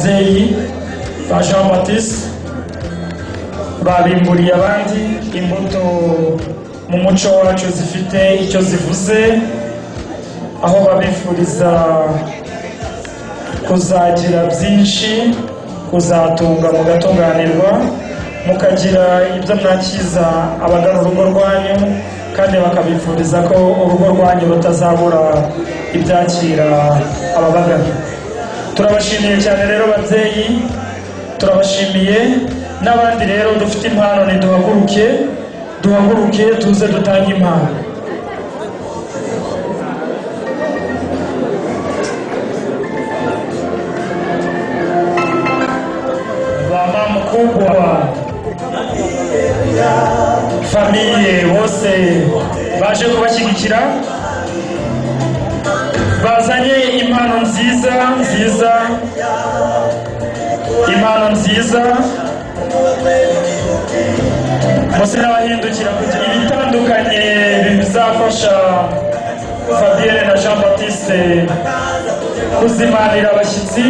ababyeyi ba Jean Baptiste babimburiye abandi imbuto mu muco wacu zifite icyo zivuze, aho babifuriza kuzagira byinshi, kuzatunga mugatunganirwa, mukagira ibyo mwakiza abagana urugo rwanyu, kandi bakabifuriza ko urugo rwanyu rutazabura ibyakira ababagana. Turabashimiye cyane rero babyeyi, turabashimiye. N'abandi rero dufite impano duhaguruke tuze dutange impano. Mama mkubwa, familie bose baje kubashyigikira, bazanye impano nziza, impano nziza. Mose n'abahindukira kugira ibitandukanye bizafasha Fabienne na Jean Baptiste kuzimanira abashyitsi,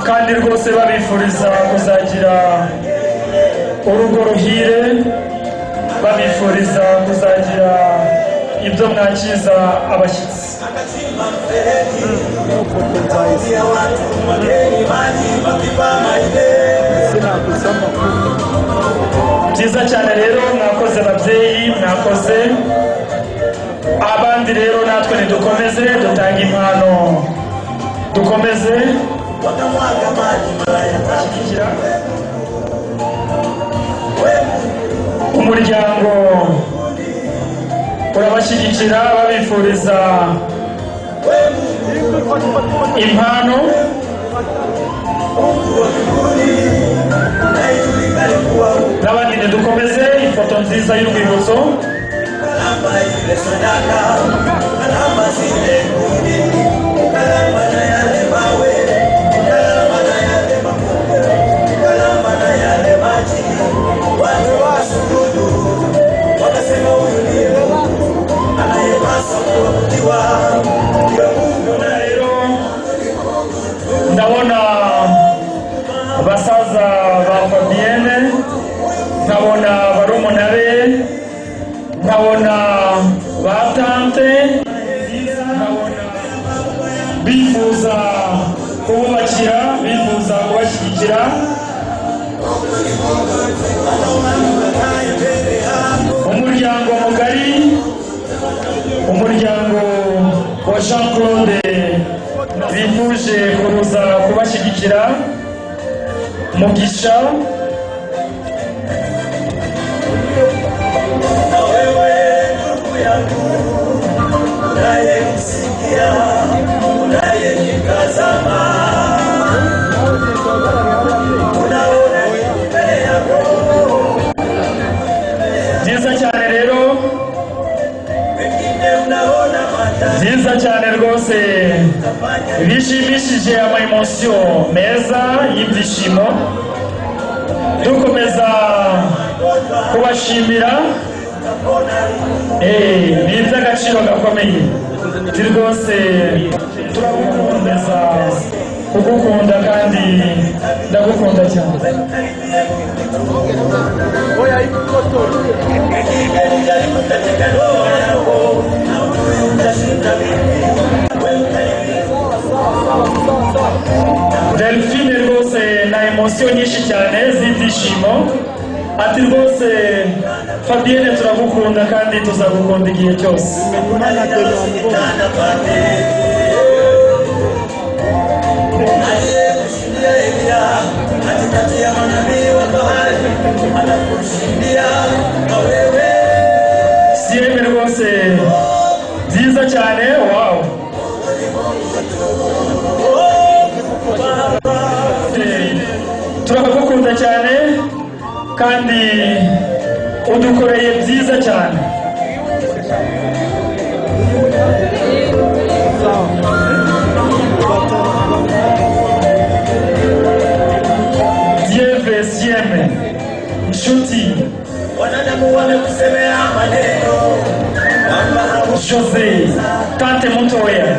kandi rwose babifuriza kuzagira urugo ruhire, babifuriza kuzagira ibyo mwakiza abashyitsi. Byiza cyane rero, mwakoze babyeyi, mwakoze. Abandi rero natwe nidukomeze dutanga impano, dukomeze umuryango urabashyigikira babifuriza impano. N'abandi nidukomeze ifoto nziza y'urwibutso. Ndabona basaza ba Fabienne, nkabona barumuna be, nkabona ba tante, nkabona bifuza kububakira, bifuza kubashyigikira. Umuryango mugari, umuryango wa Jean Claude bifuje kuza kubashyigikira. Mugisha, byiza cyane rero, byiza cyane rwose, bishimishije ama emotion meza y'ibyishimo. Dukomeza kubashimira, ni iby'agaciro gakomeye rwose. Turagukomeza kugukunda kandi ndagukunda cyane. Delphine rwose na emotion nyinshi cyane z'ibyishimo, ati rwose Fabienne turagukunda kandi tuzagukunda igihe cyose. Sieme rwose byiza cyane, wow. Turagukunda cyane kandi udukoreye byiza cyane. Dieu sieme nshuti, wanadamu wamekusemea maneno, Jose tante mutoya,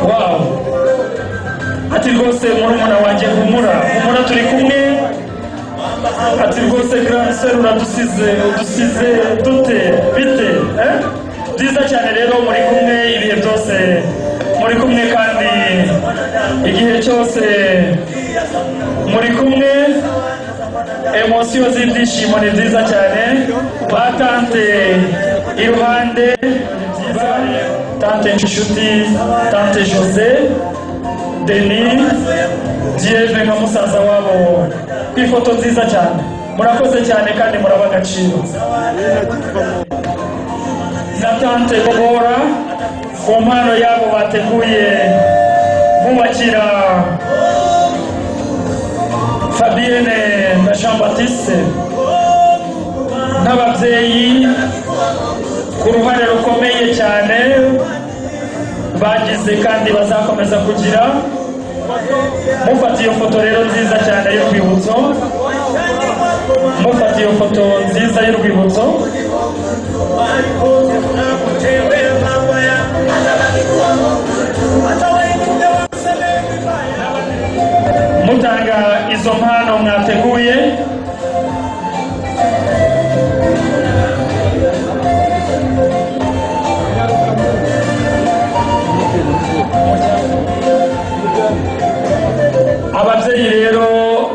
wow. Ati rwose rwose murumuna wanjye humura turi kumwe. Ati rwose grand sœur udusize dute bite byiza cyane rero muri kumwe ibihe byose muri kumwe kandi igihe cyose muri kumwe emotion z'ibyishimo ni nziza cyane. Batante iruhande tante Nshuti, tante Jose, Denis, Dieve nka musaza wabo ku ifoto nziza cyane. Murakoze cyane kandi muraba agaciro. Na tante Bobora ku mpano yabo bateguye bubakira Fabienne na Jean Baptiste n'ababyeyi ku ruhare rukomeye cyane bagize kandi bazakomeza kugira. Mufata iyo foto rero nziza cyane y'urwibutso, mufata iyo foto nziza y'urwibutso. Mutanga izo mpano mwateguye. Ababyeyi rero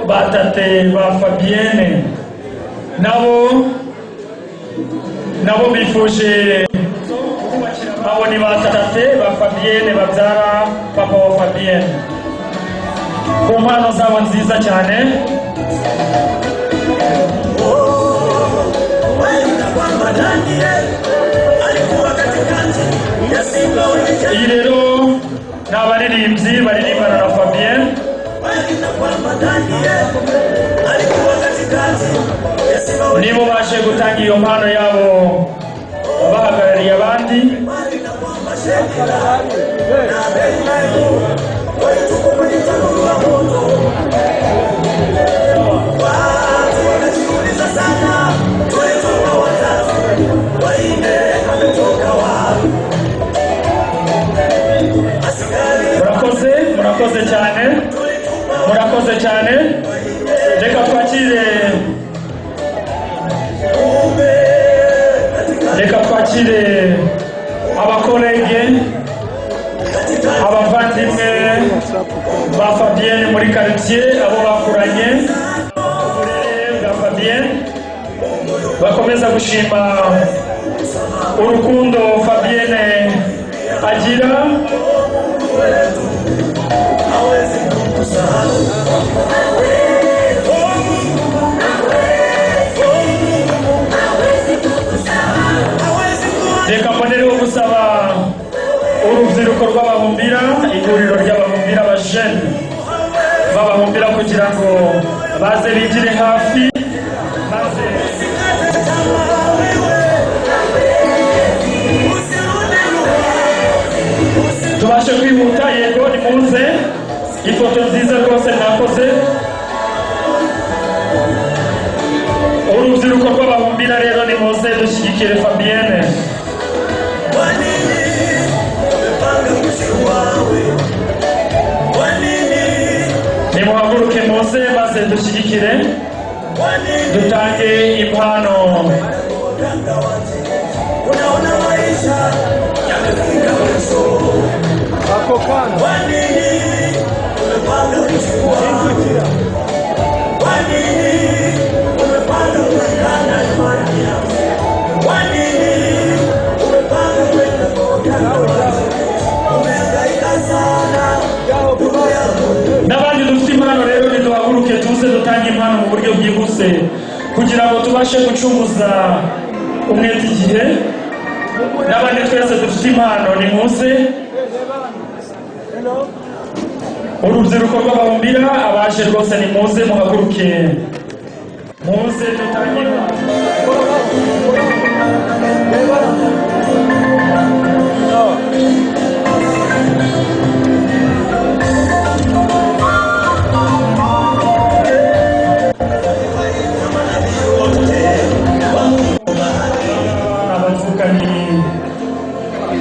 batate ba Fabienne nabo bifuje abo ni batate ba Fabienne babyara papa wa Fabienne ku mpano zabo nziza cyane. Iyi rero ni abaririmbyi baririmbana na Fabienne nibo baje gutanga iyo mpano yabo bahagarariye abandi. murakoze cyane. Reka twakire abakolege abavandimwe ba Fabienne muri quartier, abo bakuranye bwa Fabienne bakomeza gushima urukundo Fabienne agira. Reka mbonereho gusaba urubyiruko rw'abahumbira, ihuriro ry'abahumbira abajene b'abahumbira kugira ngo baze bigire hafi maze tubashe kwihuta. Yego nimuze, ifoto nziza rwose mwakoze. Urubyiruko rw'abahumbira rero nimuze dushyigikire Fabienne. Nimuhaguruke muze maze dushyigikire, dutange impano. Unaona maisha yamefika mwisho. Hapo kana. Kwa nini umepanga kuchukua? Kwa nini umepanga kuungana na Maria? Kwa nini umepanga kwenda kwa umehangaika sana? N'abandi dufite impano rero niduhaguruke tuze dutange impano mu buryo bwihuse kugira ngo tubashe gucunguza umwete igihe. N'abandi twese dufite impano nimuze. Urubyiruko rw'abahumbira abaje rwose nimuze muhaguruke muze dutange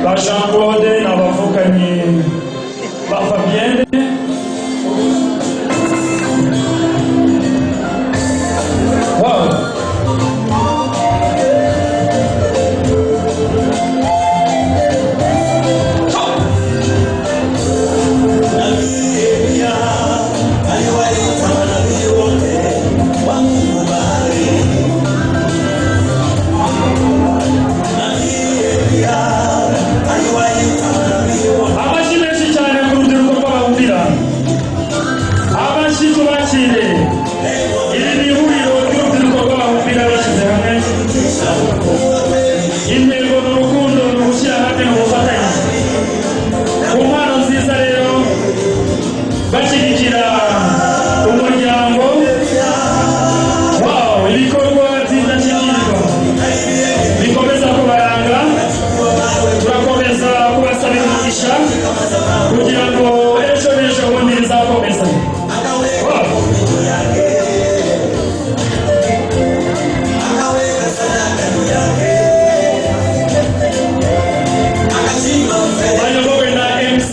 ba Jean Claude n'abavukanyi ba Fabienne. amashyi tubakire. Iri ni ihuriro ry'urubyiruko rw'abahumvira bashyize hamwe. Intego n'urukundo ni ugushyira hamwe mu bufatanye. Ku mpano nziza rero bashyigikira umuryango. Wow, ibikorwa byiza cy'inyigo bikomeza kubaranga. Turakomeza kubasabira umugisha kugira ngo ejo n'ejo bundi bizakomeza. Bayobowe na MC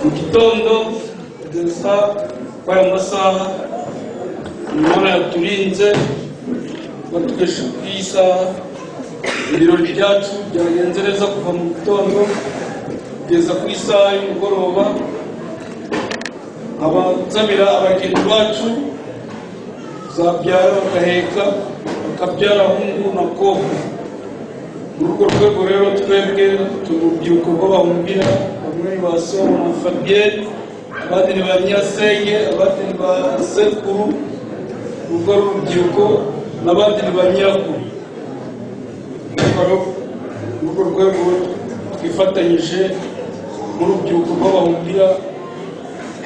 mu gitondo kugeza kwa masaha Imana yaturinze batugeze ku isaha. Ibirori byacu byagenze neza kuva mu gitondo kugeza ku isaha y'umugoroba. Abazabira abagenzi bacu zabyara bagaheka bakabyara hungu na kobwa. Muri urwo rwego rero twebwe urubyiruko rw'abahumvira, bamwe ba Somo na Fabienne, abandi ni ba Nyirasenge, abandi ni ba Sekuru, urwo rubyiruko n'abandi ni ba Nyirakuru. Muri urwo rwego twifatanyije n'urubyiruko rw'abahumvira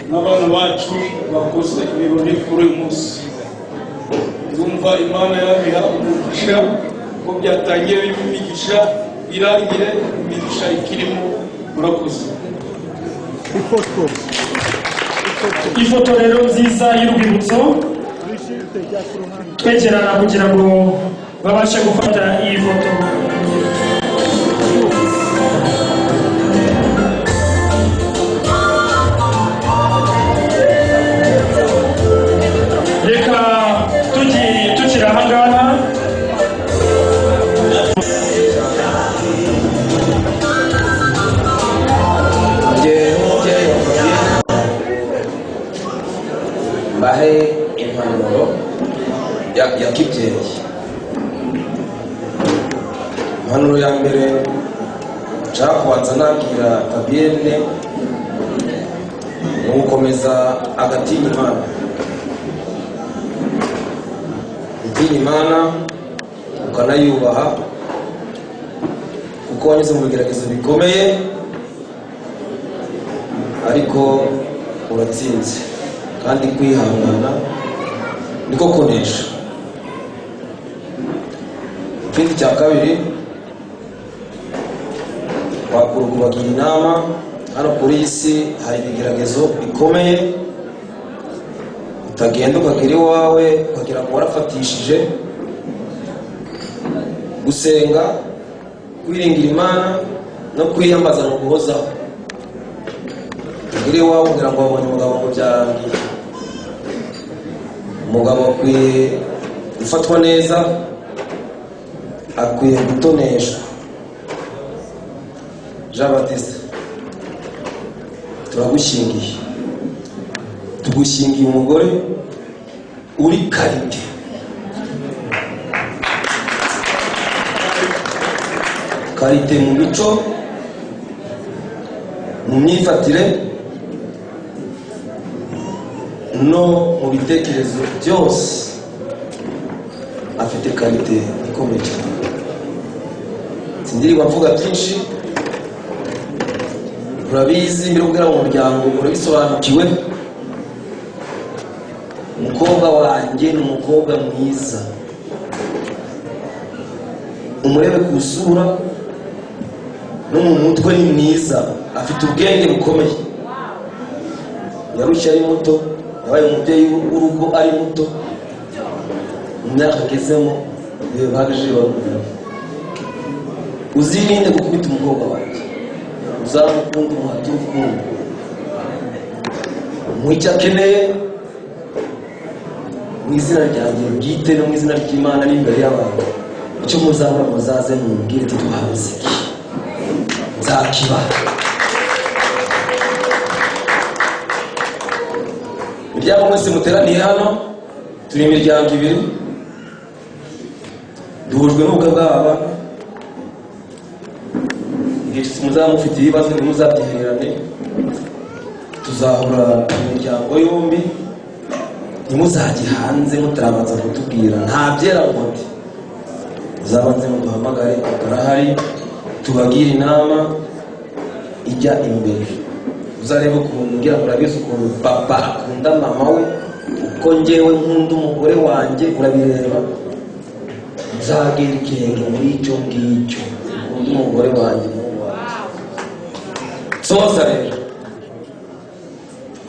n'abana bacu bakoze ibirori kuri uyu munsi. Ndumva Imana yabiha umugisha ko byatangiye bimigisha irangire imigisha ikirimo. Murakoze. Ifoto rero nziza y'urwibutso twegerana kugira ngo babashe gufata iyi foto. Reka tukiri ahangaha bahe impanuro ya kibyeyi. Impanuro ya mbere nshaka kubanza nabwira Fabienne ni ugukomeza agatinya Imana. Gutinya Imana ukanayubaha kuko wanyuze mu bigeragezo bikomeye ariko uratsinze, kandi kwihangana niko kunesha. Ikindi cya kabiri, wakura kubagira inama. Hano kuri iyi si hari ibigeragezo bikomeye, utagenda ukagira iwawe ukagira ngo warafatishije. Gusenga, kwiringira Imana no kwiyambaza no guhozaho. Ukagira iwawe ukagira ngo wabonye umugabo ngo byarangiye. umugabo akwiye gufatwa neza, akwiye gutoneshwa. Jean Baptiste, turagushingiye, tugushingiye umugore uri karite. Karite mu mico, mu myifatire no mu bitekerezo byose. Afite karite ikomeye cyane. Sindiri bavuga byinshi, urabizi mbere kugira mu muryango urabisobanukiwe. Umukobwa wanjye ni umukobwa mwiza, umurebe ku isura no mu mutwe ni mwiza, afite ubwenge bukomeye. Yarushye ari muto, yabaye umubyeyi w'urugo ari muto, mu myaka agezemo bibe bahagije barumva. Uzirinde gukubita umukobwa wanjye, uzamukunda umuhati urukundo, umuhe icyo akeneye mu izina ryanjye bwite no mu izina ry'Imana n'imbere y'abantu. Icyo muzabura muzaze mubwire ati tuhabuze iki, nzakibaha. Imiryango mwese muteraniye hano, turi imiryango ibiri, duhujwe n'ubukwe bw'aba. Igihe muzaba mufite ibibazo ntimuzabyihererane, tuzahura imiryango yombi. Ntimuzajye hanze mutarabanza kutubwira, nta byera ngote. Muzabanze muduhamagare, turahari, tubagire inama ijya imbere. Uzarebe ukuntu ngira murabizi ukuntu papa akunda mama we, uko njyewe nkunda umugore wanjye urabireba. Nzagera ikirenge muri icyo ngicyo, ukunda umugore wanjye soza rero.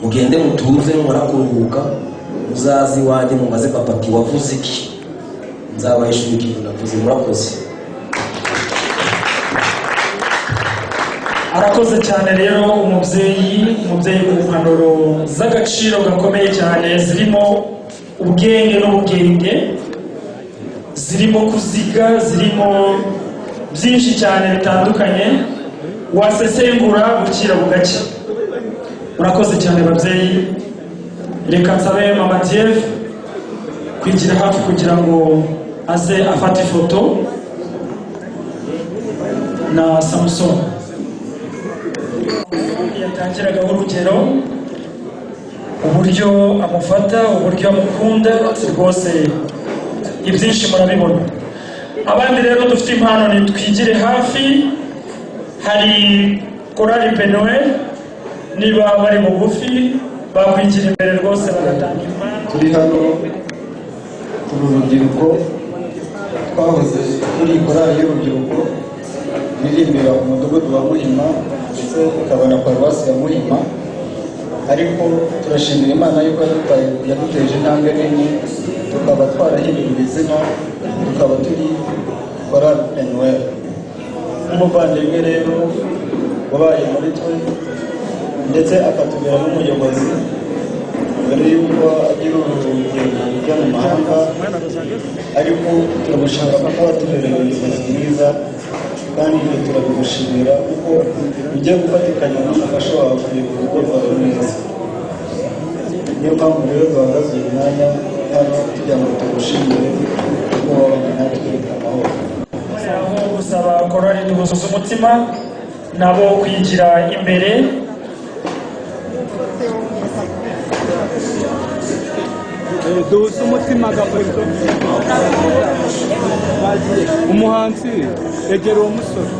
Mugende mutuze, numara kuruhuka muzazi wanjye mumaze papa ati wavuze iki, nzabayishura ikintu navuze. Murakoze. Arakoze cyane rero umubyeyi ku mpanuro z'agaciro gakomeye cyane, zirimo ubwenge n'ubwenge, zirimo kuziga, zirimo byinshi cyane bitandukanye, wasesengura bukira bugacya. Murakoze cyane babyeyi. Reka nsabe mama Dieve kwigira hafi kugira ngo aze afate ifoto na Samson. Yatangiragaho urugero, uburyo amufata, uburyo amukunda, rwose ibyinshi murabibona. Abandi rero dufite impano ni twigire hafi. Hari korali Penoel, niba bari bugufi bakwigira imbere rwose bagatanga impano. Turi hano turi urubyiruko, twahoze turi korali y'urubyiruko iririmbira mu mudugudu wa Muhima ndetse ikaba na paruwasi ya Muhima, ariko turashimira Imana yuko yaduteje intambwe nini tukaba twarahinduye izina, tukaba turi korali Penoel. Umuvandimwe rero wabaye muri twe ndetse akatubera n'umuyobozi mbere y'uko agira urugendo rujya mu mahanga, ariko turagushaka kuko watubereye umuyobozi mwiza, kandi turabigushimira kuko ugiye gufatikanya n'umufasha wawe kuyobora urugo rwawe neza. Niyo mpamvu rero duhagaze uyu mwanya hano kugira ngo tugushimire kuko wabanye natwe amahoro. Aho gusaba korali duhuza umutima nabo kwigira imbere. Duhuza umutima gafoto. Umuhanzi egera uwo musore.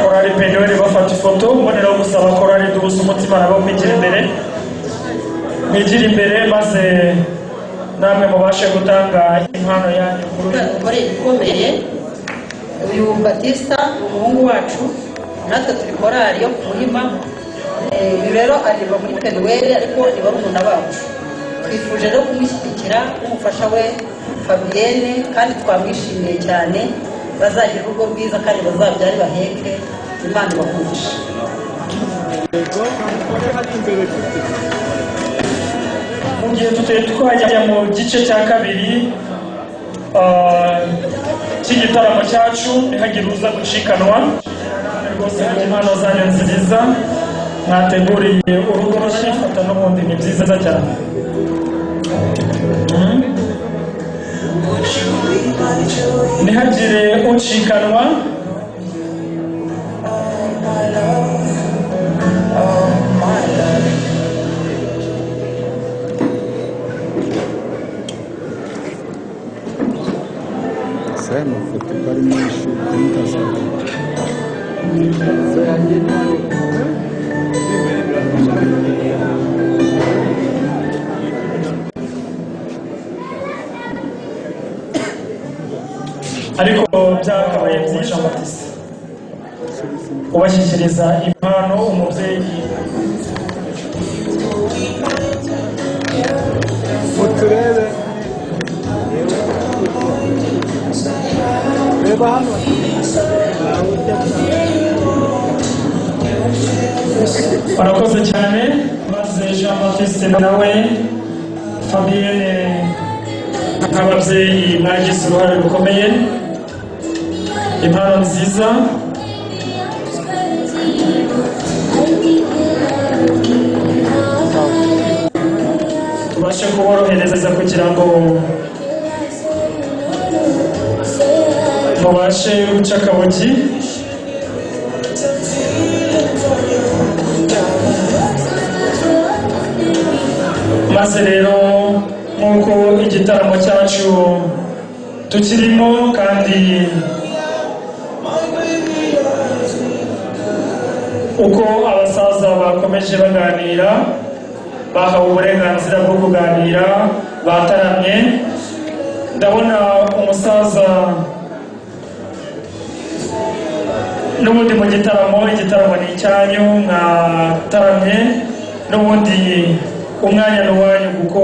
Korali Penoel bafata ifoto, mbonera gusaba korali duhuza umutima nabo kwigira imbere. Mwigira imbere maze namwe mubashe gutanga impano yanyu. Korali ikomeye, uyu Batista umuhungu wacu, natwe turi korali yo ku Muhima. Uyu rero aririmba muri Penoel ariko ni barumuna bacu. Twifuje rero kumushyigikira n'umufasha we Fabienne, kandi twamwishimiye cyane. Bazagira urugo rwiza kandi bazabyare baheke, Imana ibakugishe. mu gihe tutari twajya mu gice cya kabiri cy'igitaramo cyacu ntihagire uza gucikanwa rwose impano zanyu nziza mwateguriye urugo rushifata n'ubundi ni byiza cyane. Ntihagire ucikanwa. Saya mafoto kari menshi ntazaza. Ariko byakabaye byinshi amatisi ubashyikiriza impano umubyeyi Muturebe. Reba hano. barakoze cyane maze Jean Baptiste nawe Fabienne nk'ababyeyi mwagize uruhare rukomeye impano nziza tubashe kuborohereza kugira ngo mubashe guca akabogi maze rero nk'uko igitaramo cyacu tukirimo kandi uko abasaza bakomeje baganira bahawe uburenganzira bwo kuganira bataramye ndabona umusaza n'ubundi mu gitaramo ni icyanyu mwataramye n'ubundi umwanya n'uwanyu kuko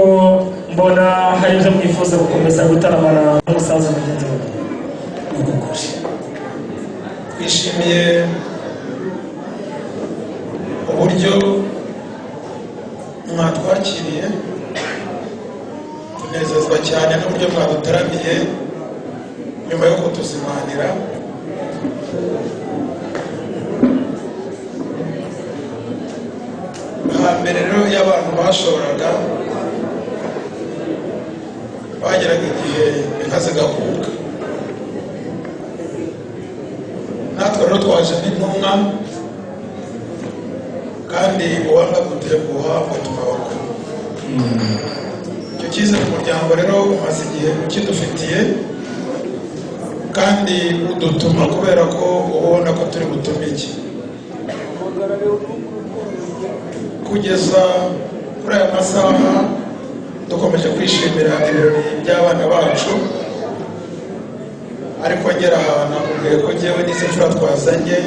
mbona hari ibyo mwifuza gukomeza gutaramana n'umusaza mugenzi wawe. Twishimiye uburyo mwatwakiriye tunezezwa cyane n'uburyo mwadutaramiye nyuma yo kutuzimanira. Hambere rero iyo abantu bashoboraga bageraga igihe inka zigakuka, natwe rero twaje n'intumwa kandi uwanga gutenguha atuma bakuru. Icyo cyizere umuryango rero umaze igihe ukidufitiye kandi udutuma kubera ko ubona ko turi butumike. Kugeza kuri aya masaha dukomeje kwishimira ibirori by'abana bacu, ariko ngera ahantu nakubwiye ko njyewe n'izi mfura twazanye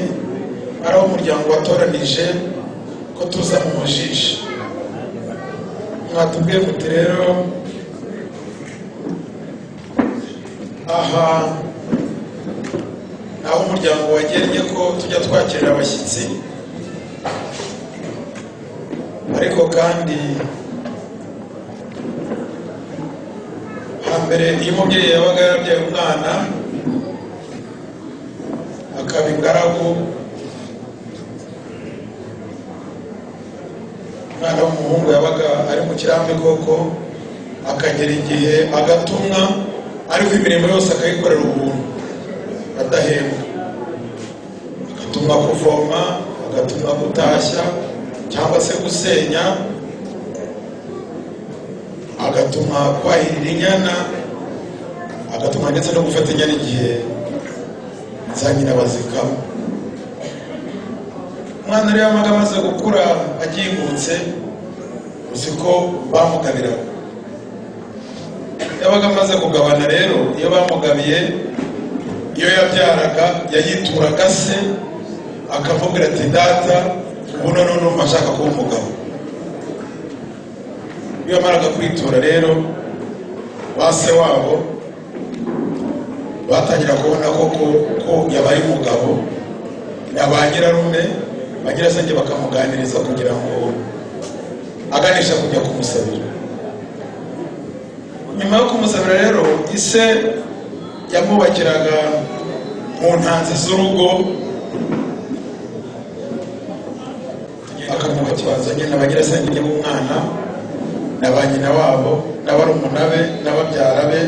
ari aho umuryango watoranije ko tuza mu mujisho. Mwatubwiye muti rero aha naho umuryango wagennye ko tujya twakirira abashyitsi, ariko kandi hambere iyo umubyeyi yabaga yarabyaye umwana akaba ingaragu, umwana w'umuhungu yabaga ari mu kirambi koko akagera igihe agatumwa, ariko imirimo yose akayikorera ubuntu adahembwa. Agatumwa kuvoma, agatumwa gutashya cyangwa se gusenya, agatuma kwahirira inyana, agatuma ndetse no gufata inyana igihe za nyina bazikama. Umwana rero amaga amaze gukura agingutse, uzi ko bamugabiraga. Yabaga amaze kugabana rero, iyo bamugabiye, iyo yabyaraga yayituraga se akavuga ati data ubu none numva ashaka kuba umugabo. Iyo amaraga kwitura rero ba se wabo batangira kubona ko yabaye umugabo, ba nyirarume ba nyirasenge bakamuganiriza kugira ngo aganisha kujya kumusabira. ise yamwubakiraga mu ntanzi z'urugo, akamwubakira bazanye na bagirasenge b'umwana na ba nyina wabo n'abarumuna be n'ababyara be,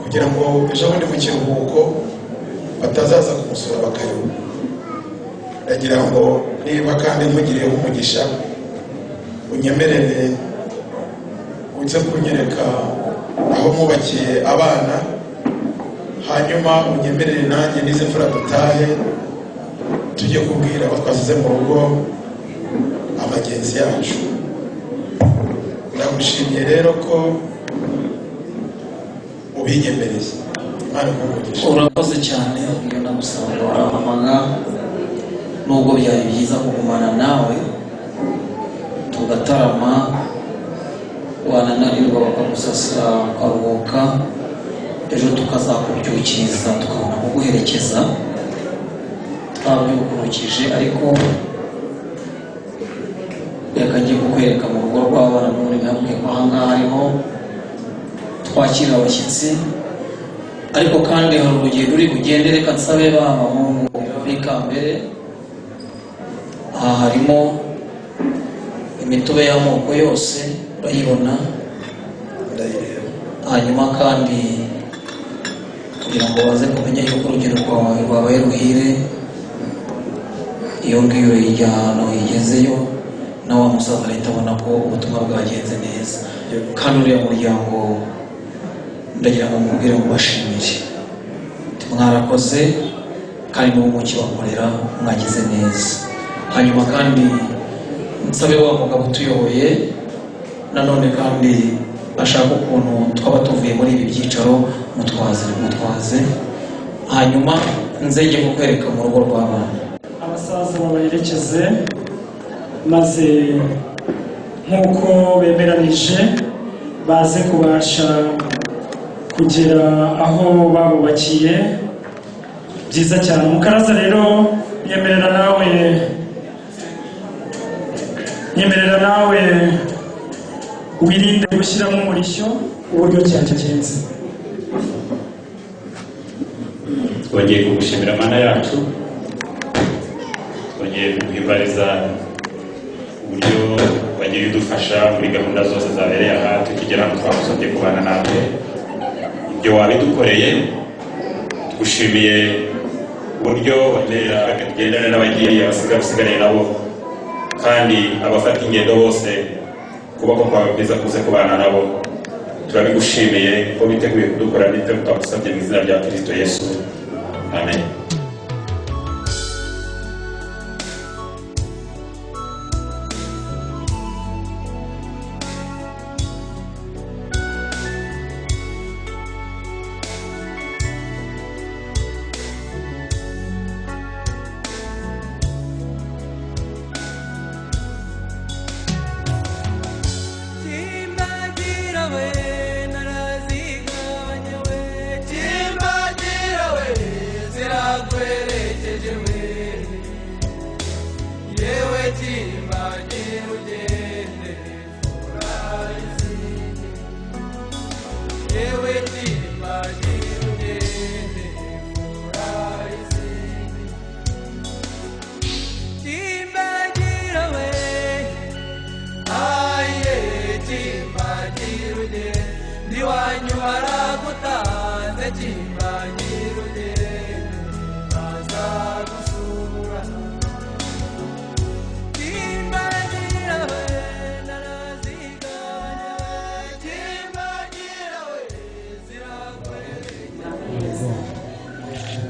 kugira ngo ejo bundi mu kiruhuko batazaza kumusura bakayoba. Ndagira ngo niba kandi nkugiriyeho umugisha, unyemerere uze kunyereka aho mwubakiye abana, hanyuma unyemerere nanjye nize mfura dutahe tujye kubwira abo twasize mu rugo abagenzi yacu. Ndagushimiye rero ko ubinyemereye. Imana ikumugisha. Urakoze cyane. Iyo ndagusaba warahamanga, nubwo byari byiza kugumana nawe tugatarama, wanananirwa bakagusasira ukaruhuka, ejo tukazakubyukiriza tukabona kuguherekeza twabyukurukije. Ariko reka ngiye kukwereka mu rugo rw'abana n'uri nkabwiye ko ahangaha ariho twakira abashyitsi, ariko kandi hari urugendo uri bugende. Reka nsabe ba bahungu b'ikambere. Aha harimo imitobe y'amoko yose urayibona, hanyuma kandi kugira ngo baze kumenya yuko urugendo rwawe rwabaye ruhire, iyo ngiyo ijyana uyigezeyo na wa musaza leta abona ko ubutumwa bwagenze neza. Kandi uriya muryango ndagira ngo mubwire ngo bashimire, mwarakoze kandi n'ubu mukibakorera mwagize neza. Hanyuma kandi nsabe wa mugabo utuyoboye nanone kandi ashaka ukuntu twaba tuvuye muri ibi byicaro mutwaze, hanyuma nzege kukwereka mu rugo rw'abana. Abasaza babaherekeze, maze nk'uko bemeranije baze kubasha kugera aho babubakiye. Byiza cyane. Mukaraza rero nyemerera nawe wirinde gushyiramo umurishyo uburyo cyagenze. Twongeye kugushimira Mana yacu, twongeye kuguhimbariza uburyo wagiye udufasha muri gahunda zose zabereye aha tukigera aho twagusabye kubana natwe. Ibyo wabidukoreye, tugushimiye uburyo tugendana n'abagiye abasigaye nabo, kandi abafata ingendo bose kuboko kwawe kwiza kuze kubana nabo. Turabigushimiye ko biteguye kudukora n'ibyo twagusabye mu izina rya Kristo Yesu. Amen.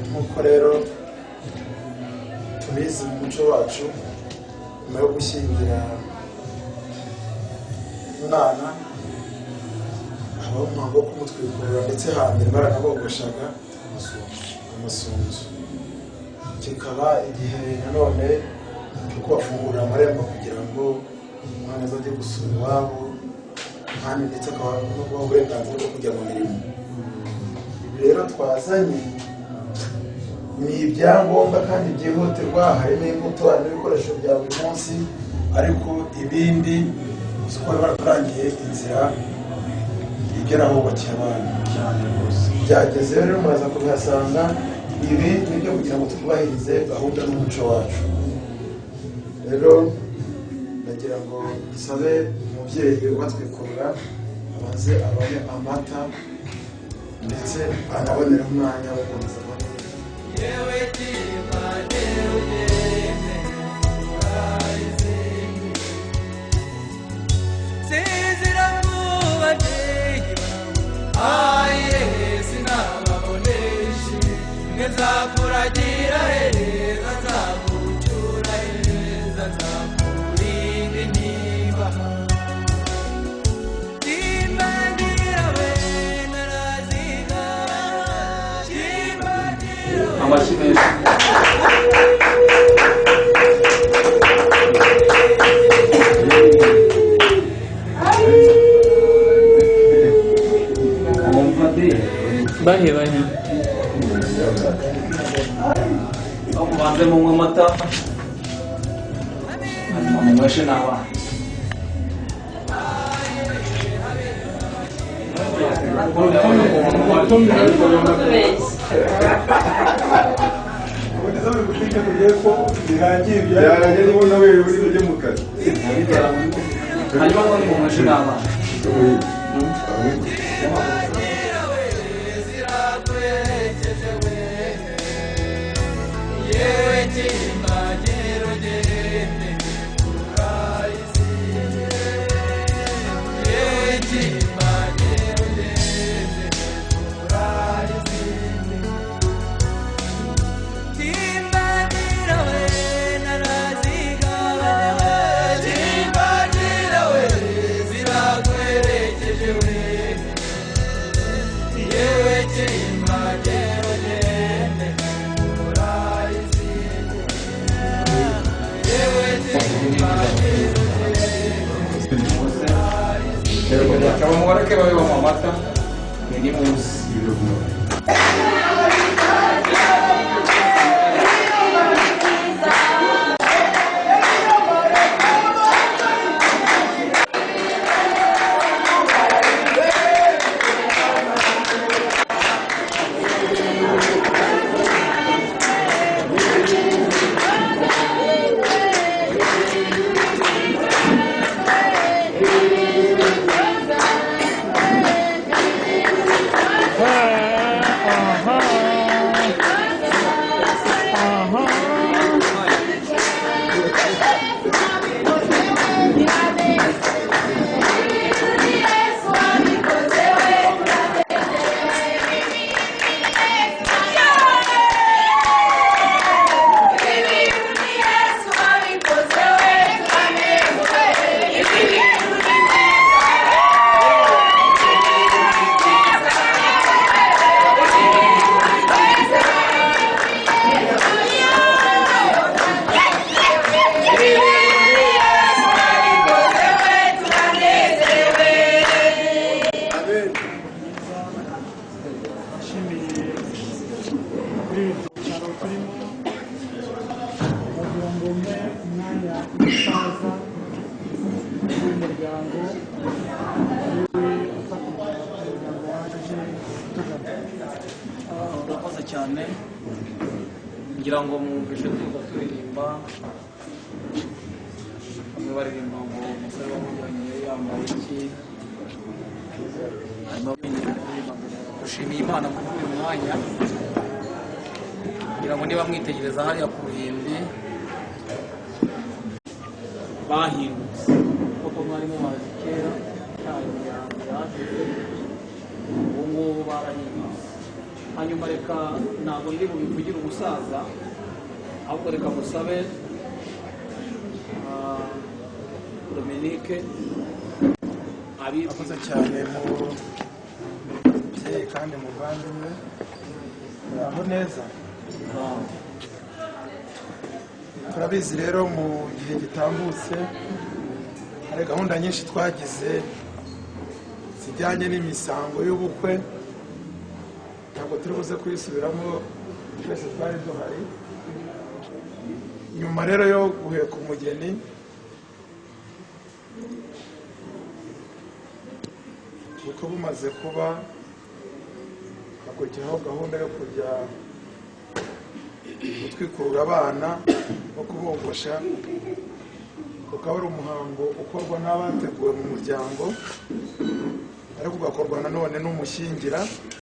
Nk'uko rero tubizi mu muco wacu, nyuma yo gushyingira umwana habaho umuhango wo kumutwikurura, ndetse hambere baranabogoshaga amasunzu. Kikaba igihe nanone cyo kubafungurira amarembo kugira ngo umwana azajye gusura iwabo, kandi ndetse akaba no kubaha uburenganzira bwo kujya mu mirimo. Ibi rero twazanye ni ibyangombwa kandi byihutirwa, harimo imbuto, harimo ibikoresho bya buri munsi, ariko ibindi uzi ko baratangiye inzira igeraho bubakiye abana cyane rwose. Byageze rero muraza kubihasanga. Ibi nibyo kugira ngo twubahirize gahunda n'umuco wacu. Rero ndagira ngo dusabe umubyeyi ubatwikurura abanze abone amata ndetse anabonera umwanya wo gukomeza amata. Zakuragira heza zagucura heza zakurinda intimba Chimbagira we naraziga Chimbagira we amashimwe bahe mubanze munywe amata hanyuma munyweshe n'abana. hanyuma munyweshe n'abana. Acaba agora que vai uma mata, venimos. cyane ngira ngo mwumvishe tuza turirimba bamwe baririmba ngo umusore wamujyanye yambaye iki hanyuma kuririmba ngo dushimiye Imana kuri uyu mwanya ngira ngo niba mwitegereza hariya ku ruhimbi bahindutse kuko mwarimo bazi kera cyane yahageze ubu ngubu barahindutse hanyuma reka ntabwo ndi bubivugire umusaza ahubwo reka musabe Dominique akoze cyane mu byeyi kandi muvandimwe muraho neza. Turabizi rero mu gihe gitambutse hari gahunda nyinshi twagize zijyanye n'imisango y'ubukwe, ntabwo turi buze kuyisubiramo twese twari duhari. Nyuma rero yo guheka umugeni ubukwe bumaze kuba hakurikiraho gahunda yo kujya gutwikurura abana no kubogosha, ukaba ari umuhango ukorwa n'abateguwe mu muryango ariko ugakorwa nanone n'umushyingira